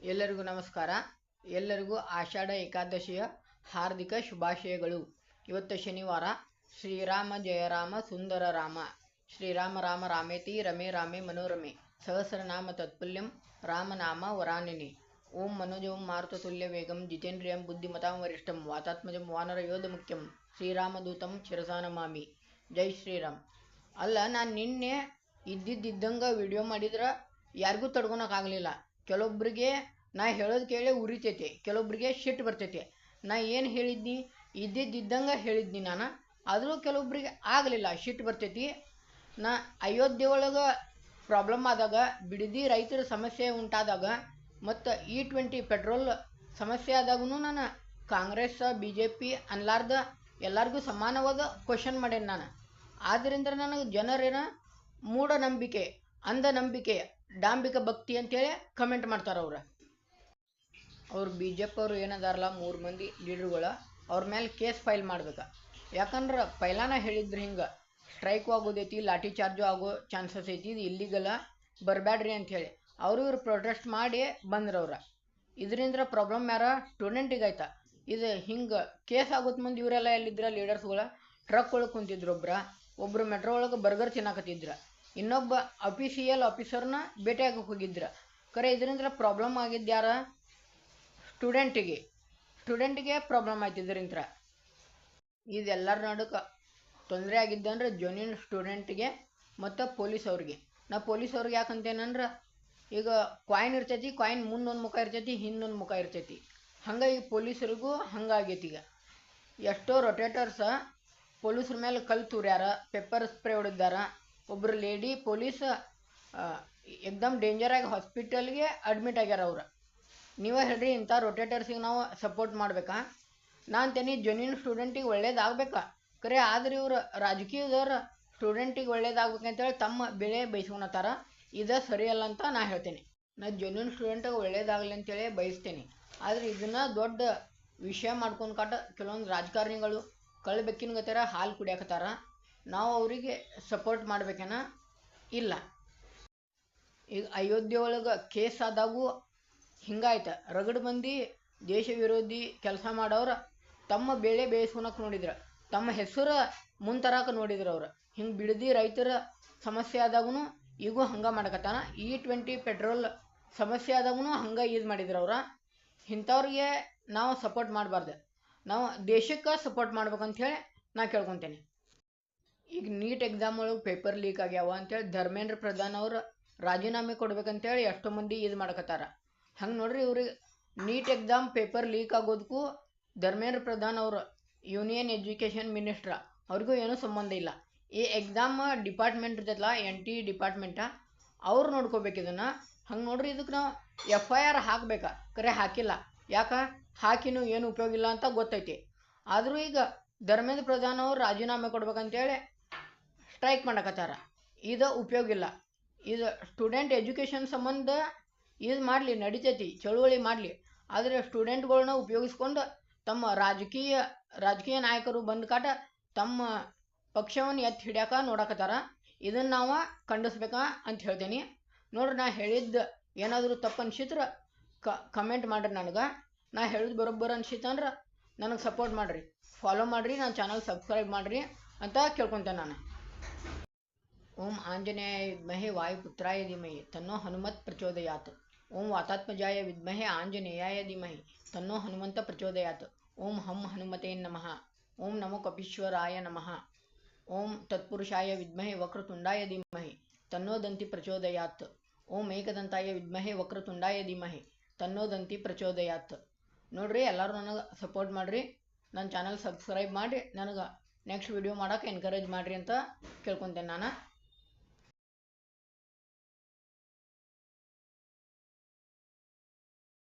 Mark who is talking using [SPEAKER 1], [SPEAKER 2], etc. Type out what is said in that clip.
[SPEAKER 1] ಎಲ್ಲರಿಗೂ ನಮಸ್ಕಾರ. ಎಲ್ಲರಿಗೂ ಆಷಾಢ ಏಕಾದಶಿಯ ಹಾರ್ದಿಕ ಶುಭಾಶಯಗಳು. ಇವತ್ತು ಶನಿವಾರ. ಶ್ರೀರಾಮ ಜಯ ರಾಮ ಸುಂದರ ರಾಮ. ಶ್ರೀರಾಮ ರಾಮ ರಾಮೇತಿ ರಮೇ ರಾಮೇ ಮನೋರಮೆ ಸಹಸ್ರನಾಮ ತತ್ಪುಲ್ಯಂ ರಾಮನಾಮ ವರಾನಿನಿ. ಓಂ ಮನೋಜಂ ಮಾರುತತುಲ್ಯ ವೇಗಂ ಜಿತೇಂದ್ರಿಯಂ ಬುದ್ಧಿಮತಾಂ ವರಿಷ್ಠಂ ವಾತಾತ್ಮಜಂ ವಾನರ ಯೋಧ ಮುಖ್ಯಂ ಶ್ರೀರಾಮದೂತಂ ಶಿರಸಾನಮಾಮಿ. ಜೈ ಶ್ರೀರಾಮ್. ಅಲ್ಲ, ನಾನು ನಿನ್ನೆ ಇದ್ದಂಗೆ ವಿಡಿಯೋ ಮಾಡಿದ್ರೆ ಯಾರಿಗೂ ತಡ್ಕೊಳಕ್ಕಾಗಲಿಲ್ಲ. ಕೆಲವೊಬ್ಬರಿಗೆ ನಾ ಹೇಳೋದು ಕೇಳಿ ಉರಿತೈತೆ, ಕೆಲವೊಬ್ಬರಿಗೆ ಸಿಟ್ಟು ಬರ್ತೈತೆ. ನಾ ಏನು ಹೇಳಿದ್ನಿ ಇದ್ದಂಗೆ ಹೇಳಿದ್ನಿ ನಾನು, ಆದರೂ ಕೆಲವೊಬ್ಬರಿಗೆ ಆಗಲಿಲ್ಲ, ಸಿಟ್ಟು ಬರ್ತೈತಿ. ನಾ ಅಯೋಧ್ಯೆ ಒಳಗೆ ಪ್ರಾಬ್ಲಮ್ ಆದಾಗ, ಬಿಡದಿ ರೈತರ ಸಮಸ್ಯೆ ಉಂಟಾದಾಗ, ಮತ್ತು E20 ಪೆಟ್ರೋಲ್ ಸಮಸ್ಯೆ ಆದಾಗೂ ನಾನು ಕಾಂಗ್ರೆಸ್ BJP ಅನ್ಲಾರ್ದ ಎಲ್ಲರಿಗೂ ಸಮಾನವಾದ ಕ್ವಶನ್ ಮಾಡೇನಿ ನಾನು. ಆದ್ದರಿಂದ ನನಗೆ ಜನರೇನ ಮೂಢನಂಬಿಕೆ, ಅಂಧನಂಬಿಕೆ, ಡಾಂಬಿಕ ಭಕ್ತಿ ಅಂತೇಳಿ ಕಮೆಂಟ್ ಮಾಡ್ತಾರೆ. ಅವ್ರು BJP ಅವರು ಏನದಾರಲ್ಲ 3 ಮಂದಿ ಲೀಡರ್ಗಳು, ಅವ್ರ ಮೇಲೆ ಕೇಸ್ ಫೈಲ್ ಮಾಡ್ಬೇಕು. ಯಾಕಂದ್ರೆ ಪೈಲಾನ ಹೇಳಿದ್ರು ಹಿಂಗೆ ಸ್ಟ್ರೈಕು ಆಗೋದೈತಿ, ಲಾಠಿ ಚಾರ್ಜು ಆಗೋ ಚಾನ್ಸಸ್ ಐತಿ, ಇದು ಇಲ್ಲಿಗಲ ಬರಬೇಡ್ರಿ ಅಂಥೇಳಿ ಇವ್ರು ಪ್ರೊಟೆಸ್ಟ್ ಮಾಡಿ ಬಂದ್ರವ್ರು. ಇದರಿಂದ ಪ್ರಾಬ್ಲಮ್ ಯಾರ ಸ್ಟೂಡೆಂಟಿಗೆ ಆಯ್ತಾ. ಇದು ಹಿಂಗೆ ಕೇಸ್ ಆಗೋದು ಮುಂದೆ ಇವರೆಲ್ಲ ಎಲ್ಲಿದ್ರ ಲೀಡರ್ಸ್ಗಳು ಟ್ರಕ್ ಒಳಗೆ ಕುಂತಿದ್ರು. ಒಬ್ಬರು ಮೆಟ್ರೋ ಒಳಗೆ ಬರ್ಗರ್ ತಿನ್ನಕತ್ತಿದ್ರು, ಇನ್ನೊಬ್ಬ ಅಫಿಷಿಯಲ್ ಆಫೀಸರ್ನ ಭೇಟಿಯಾಗಕ್ಕೆ ಹೋಗಿದ್ರು. ಖರೆ ಇದರಿಂದ ಪ್ರಾಬ್ಲಮ್ ಆಗಿದ್ದು ಯಾರ ಸ್ಟೂಡೆಂಟಿಗೆ ಪ್ರಾಬ್ಲಮ್ ಆಯ್ತು. ಇದರಿಂದ ಇದೆಲ್ಲರ ನಡುಕ್ಕೆ ತೊಂದರೆ ಆಗಿದ್ದಂದ್ರೆ ಜೊನಿನ್ ಸ್ಟೂಡೆಂಟಿಗೆ ಮತ್ತು ಪೊಲೀಸ್ ಅವ್ರಿಗೆ. ನಾ ಪೊಲೀಸ್ ಅವ್ರಿಗೆ ಯಾಕಂತೇನಂದ್ರೆ, ಈಗ ಕಾಯಿನ್ ಇರ್ತೈತಿ, ಕಾಯಿನ್ ಮುಂದೊಂದು ಮುಖ ಇರ್ತೈತಿ, ಹಿಂದೊಂದು ಮುಖ ಇರ್ತೈತಿ. ಹಂಗಾಗಿ ಪೊಲೀಸರಿಗೂ ಹಂಗಾಗೈತಿ. ಈಗ ಎಷ್ಟೋ ರೊಟೇಟರ್ಸ ಪೊಲೀಸ್ರ ಮೇಲೆ ಕಲ್ಲು ತೂರ್ಯಾರ, ಪೆಪ್ಪರ್ ಸ್ಪ್ರೇ ಹೊಡೆದಾರ. ಒಬ್ಬರು ಲೇಡಿ ಪೊಲೀಸ್ ಎಕ್ದಮ್ ಡೇಂಜರ್ ಆಗಿ ಹಾಸ್ಪಿಟಲ್ಗೆ ಅಡ್ಮಿಟ್ ಆಗ್ಯಾರ. ಅವ್ರು ನೀವೇ ಹೇಳ್ರಿ, ಇಂಥ ರೊಟೇಟರ್ಸಿಗೆ ನಾವು ಸಪೋರ್ಟ್ ಮಾಡ್ಬೇಕಾ? ನಾನು ಅಂತೇನಿ ಜೊನಿನ್ ಸ್ಟೂಡೆಂಟಿಗೆ ಒಳ್ಳೇದಾಗಬೇಕಾ. ಖರೆ ಆದ್ರೆ ಇವ್ರು ರಾಜಕೀಯದವ್ರು ಸ್ಟೂಡೆಂಟಿಗೆ ಒಳ್ಳೇದಾಗ್ಬೇಕಂತೇಳಿ ತಮ್ಮ ಬೆಳೆ ಬಯಸ್ಕೊಳತ್ತಾರ. ಇದು ಸರಿಯಲ್ಲ ಅಂತ ನಾ ಹೇಳ್ತೇನೆ. ನಾ ಜೊನಿನ್ ಸ್ಟೂಡೆಂಟಿಗೆ ಒಳ್ಳೇದಾಗಲಿ ಅಂತೇಳಿ ಬಯಸ್ತೇನೆ. ಆದರೆ ಇದನ್ನು ದೊಡ್ಡ ವಿಷಯ ಮಾಡ್ಕೊಂಡು ಕೆಲವೊಂದು ರಾಜಕಾರಣಿಗಳು ಕಳ್ಬೇಕಿನ ಗತ್ತರ ಹಾಲು ಕುಡಿಯಾಕತ್ತಾರ. ನಾವು ಅವರಿಗೆ ಸಪೋರ್ಟ್ ಮಾಡ್ಬೇಕೇನ? ಇಲ್ಲ. ಈಗ ಅಯೋಧ್ಯೆ ಒಳಗೆ ಕೇಸ್ ಆದಾಗೂ ಹಿಂಗಾಯ್ತು. ರಗಡ್ ಮಂದಿ ದೇಶ ವಿರೋಧಿ ಕೆಲಸ ಮಾಡೋರು ತಮ್ಮ ಬೆಳೆ ಬೇಯಿಸ್ಕೊಳಕ್ಕೆ ನೋಡಿದ್ರು, ತಮ್ಮ ಹೆಸರು ಮುಂತರಾಕ ನೋಡಿದ್ರು. ಅವ್ರು ಹಿಂಗೆ ಬಿಡದಿ ರೈತರ ಸಮಸ್ಯೆ ಆದಾಗೂ ಈಗೂ ಹಂಗೆ ಮಾಡಕತ್ತಾನ. E20 ಪೆಟ್ರೋಲ್ ಸಮಸ್ಯೆ ಆದಾಗೂ ಹಂಗೆ ಯೂಸ್ ಮಾಡಿದ್ರು. ಅವ್ರು ಇಂಥವ್ರಿಗೆ ನಾವು ಸಪೋರ್ಟ್ ಮಾಡಬಾರ್ದು, ನಾವು ದೇಶಕ್ಕೆ ಸಪೋರ್ಟ್ ಮಾಡ್ಬೇಕಂಥೇಳಿ ನಾ ಕೇಳ್ಕೊತೇನೆ. ಈಗ ನೀಟ್ ಎಕ್ಸಾಮ್ ಒಳಗೆ ಪೇಪರ್ ಲೀಕ್ ಆಗ್ಯಾವ ಅಂತೇಳಿ ಧರ್ಮೇಂದ್ರ ಪ್ರಧಾನ್ ಅವರು ರಾಜೀನಾಮೆ ಕೊಡ್ಬೇಕಂತೇಳಿ ಎಷ್ಟೋ ಮಂದಿ ಇದು ಮಾಡಕತ್ತಾರ. ಹಂಗೆ ನೋಡ್ರಿ, ಇವ್ರಿಗೆ ನೀಟ್ ಎಕ್ಸಾಮ್ ಪೇಪರ್ ಲೀಕ್ ಆಗೋದಕ್ಕೂ ಧರ್ಮೇಂದ್ರ ಪ್ರಧಾನ್ ಅವರು ಯೂನಿಯನ್ ಎಜುಕೇಷನ್ ಮಿನಿಸ್ಟ್ರ ಅವ್ರಿಗೂ ಏನೂ ಸಂಬಂಧ ಇಲ್ಲ. ಈ ಎಕ್ಸಾಮ್ ಡಿಪಾರ್ಟ್ಮೆಂಟ್ ಇರ್ತೈತಲ್ಲ, NT ಡಿಪಾರ್ಟ್ಮೆಂಟ, ಅವ್ರು ನೋಡ್ಕೋಬೇಕು ಇದನ್ನು. ಹಂಗೆ ನೋಡ್ರಿ, ಇದಕ್ಕೆ ನಾವು FIR ಹಾಕ್ಬೇಕಾ? ಖರೆ ಹಾಕಿಲ್ಲ. ಯಾಕೆ ಹಾಕಿನೂ ಏನು ಉಪಯೋಗ ಇಲ್ಲ ಅಂತ ಗೊತ್ತೈತಿ. ಆದರೂ ಈಗ ಧರ್ಮೇಂದ್ರ ಪ್ರಧಾನ್ ಅವರು ರಾಜೀನಾಮೆ ಕೊಡ್ಬೇಕಂತೇಳಿ ಸ್ಟ್ರೈಕ್ ಮಾಡಕತ್ತಾರ. ಇದು ಉಪಯೋಗ ಇಲ್ಲ. ಇದು ಸ್ಟೂಡೆಂಟ್ ಎಜುಕೇಷನ್ ಸಂಬಂಧ ಇದು ಮಾಡಲಿ, ನಡಿತೈತಿ, ಚಳುವಳಿ ಮಾಡಲಿ. ಆದರೆ ಸ್ಟೂಡೆಂಟ್ಗಳನ್ನ ಉಪಯೋಗಿಸ್ಕೊಂಡು ತಮ್ಮ ರಾಜಕೀಯ ನಾಯಕರು ಬಂದ ತಮ್ಮ ಪಕ್ಷವನ್ನು ಎತ್ತಿ ಹಿಡ್ಯಾಕ ನೋಡಕತ್ತಾರ. ಇದನ್ನು ನಾವು ಖಂಡಿಸ್ಬೇಕಾ ಅಂತ ಹೇಳ್ತೇನೆ. ನೋಡ್ರಿ, ನಾ ಹೇಳಿದ್ದು ಏನಾದರೂ ತಪ್ಪು ಅನ್ಸಿದ್ರೆ ಕಮೆಂಟ್ ಮಾಡಿರಿ ನನಗೆ. ನಾ ಹೇಳಿದ್ದು ಬರೋಬ್ಬರ ಅನ್ಸಿತ್ತಂದ್ರೆ ನನಗೆ ಸಪೋರ್ಟ್ ಮಾಡಿರಿ, ಫಾಲೋ ಮಾಡಿರಿ, ನನ್ನ ಚಾನಲ್ ಸಬ್ಸ್ಕ್ರೈಬ್ ಮಾಡಿರಿ ಅಂತ ಕೇಳ್ಕೊತೇನೆ ನಾನು. ಓಂ ಆಂಜನೇಯ ವಿದ್ಮಹೆ ವಾಯುಪುತ್ರಾಯ ಧೀಮಹಿ ತನ್ನೋ ಹನುಮತ್ ಪ್ರಚೋದಯಾತ್. ಓಂ ವಾತಾತ್ಮಜಾಯ ವಿದ್ಮಹೆ ಆಂಜನೇಯಾಯ ಧೀಮಹಿ ತನ್ನೋ ಹನುಮಂತ ಪ್ರಚೋದಯಾತ್. ಓಂ ಹಂ ಹನುಮತೆ ನಮಃ. ಓಂ ನಮೋ ಕಪೀಶ್ವರಾಯ ನಮಃ. ಓಂ ತತ್ಪುರುಷಾಯ ವಿದ್ಮಹೆ ವಕ್ರತುಂಡಾಯ ಧೀಮಹಿ ತನ್ನೋ ದಂತಿ ಪ್ರಚೋದಯಾತ್. ಓಂ ಏಕದಂತಾಯ ವಿದ್ಮಹೆ ವಕ್ರತುಂಡಾಯ ಧೀಮಹಿ ತನ್ನೋ ದಂತಿ ಪ್ರಚೋದಯಾತ್. ನೋಡ್ರಿ, ಎಲ್ಲರೂ ನನಗೆ ಸಪೋರ್ಟ್ ಮಾಡಿರಿ, ನನ್ನ ಚಾನಲ್ ಸಬ್ಸ್ಕ್ರೈಬ್ ಮಾಡಿ ನನಗೆ ನೆಕ್ಸ್ಟ್ ವಿಡಿಯೋ ಮಾಡೋಕೆ ಎನ್ಕರೇಜ್ ಮಾಡಿರಿ ಅಂತ ಕೇಳ್ಕೊತೇನೆ ನಾನು.